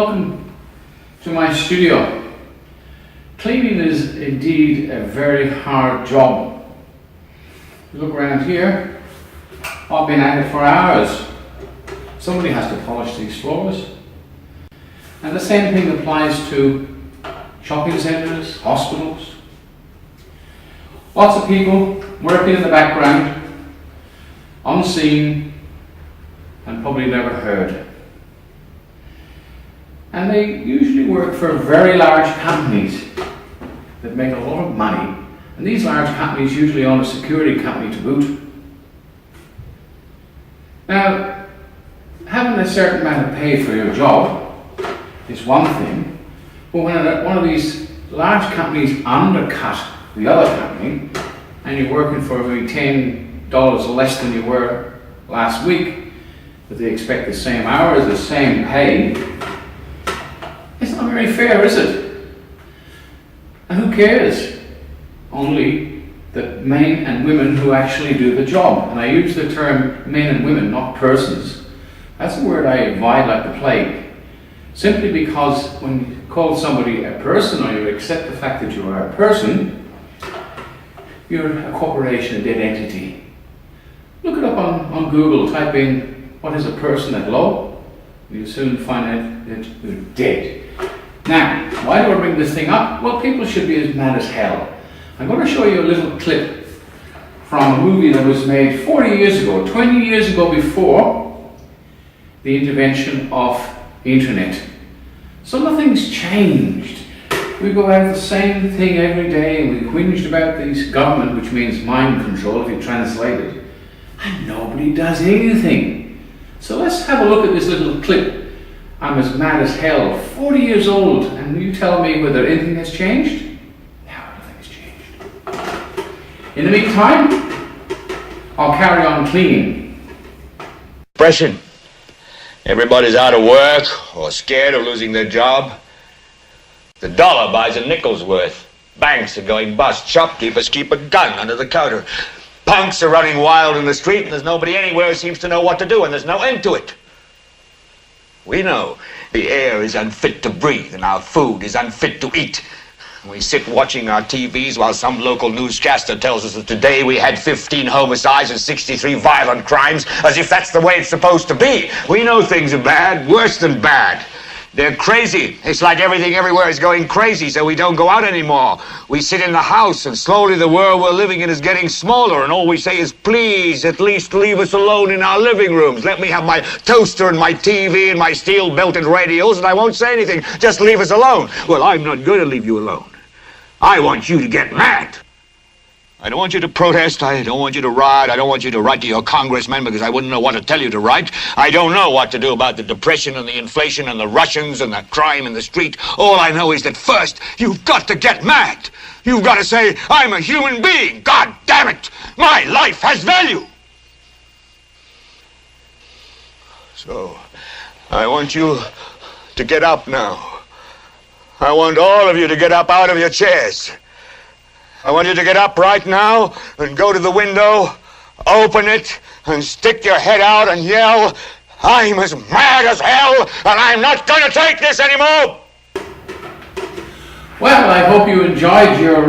Welcome to my studio. Cleaning is indeed a very hard job. You look around here, I've been at it for hours. Somebody has to polish these floors. And the same thing applies to shopping centres, hospitals. Lots of people working in the background, unseen, and probably never heard. And they usually work for very large companies that make a lot of money. And these large companies usually own a security company to boot. Now, having a certain amount of pay for your job is one thing, but when one of these large companies undercut the other company, and you're working for maybe $10 less than you were last week, but they expect the same hours, the same pay, it's not very fair, is it? And who cares? Only the men and women who actually do the job. And I use the term men and women, not persons. That's a word I avoid like the plague. Simply because when you call somebody a person, or you accept the fact that you are a person, you're a corporation, a dead entity. Look it up on Google, type in what is a person at low, and you'll soon find out that you're dead. Now, why do I bring this thing up? Well, people should be as mad as hell. I'm going to show you a little clip from a movie that was made 40 years ago, 20 years ago before the intervention of the internet. So nothing's changed. We go out the same thing every day, and we whinged about this government, which means mind control if you translate it, and nobody does anything. So let's have a look at this little clip. I'm as mad as hell, 40 years old, and you tell me whether anything has changed? No, nothing has changed. In the meantime, I'll carry on cleaning. Depression. Everybody's out of work or scared of losing their job. The dollar buys a nickel's worth. Banks are going bust. Shopkeepers keep a gun under the counter. Punks are running wild in the street, and there's nobody anywhere who seems to know what to do, and there's no end to it. We know the air is unfit to breathe and our food is unfit to eat. We sit watching our TVs while some local newscaster tells us that today we had 15 homicides and 63 violent crimes, as if that's the way it's supposed to be. We know things are bad, worse than bad. They're crazy. It's like everything everywhere is going crazy, so we don't go out anymore. We sit in the house, and slowly the world we're living in is getting smaller, and all we say is, please, at least leave us alone in our living rooms. Let me have my toaster and my TV and my steel-belted radios, and I won't say anything. Just leave us alone. Well, I'm not going to leave you alone. I want you to get mad. I don't want you to protest, I don't want you to riot, I don't want you to write to your congressman because I wouldn't know what to tell you to write. I don't know what to do about the depression and the inflation and the Russians and the crime in the street. All I know is that first, you've got to get mad. You've got to say, I'm a human being, God damn it! My life has value! So, I want you to get up now. I want all of you to get up out of your chairs. I want you to get up right now and go to the window, open it, and stick your head out and yell, I'm as mad as hell, and I'm not going to take this anymore! Well, I hope you enjoyed your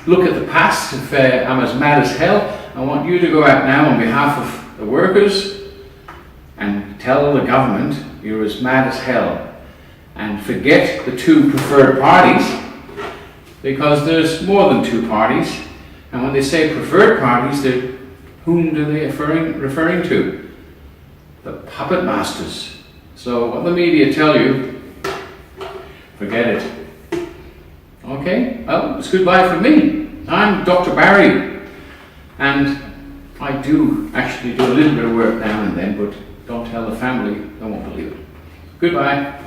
look at the past. If I'm as mad as hell, I want you to go out now on behalf of the workers and tell the government you're as mad as hell. And forget the two preferred parties, because there's more than two parties, and when they say preferred parties, whom are they referring to? The puppet masters. So what the media tell you, forget it. Okay, well, it's goodbye from me. I'm Dr. Barry, and I do actually do a little bit of work now and then, but don't tell the family, they won't believe it. Goodbye.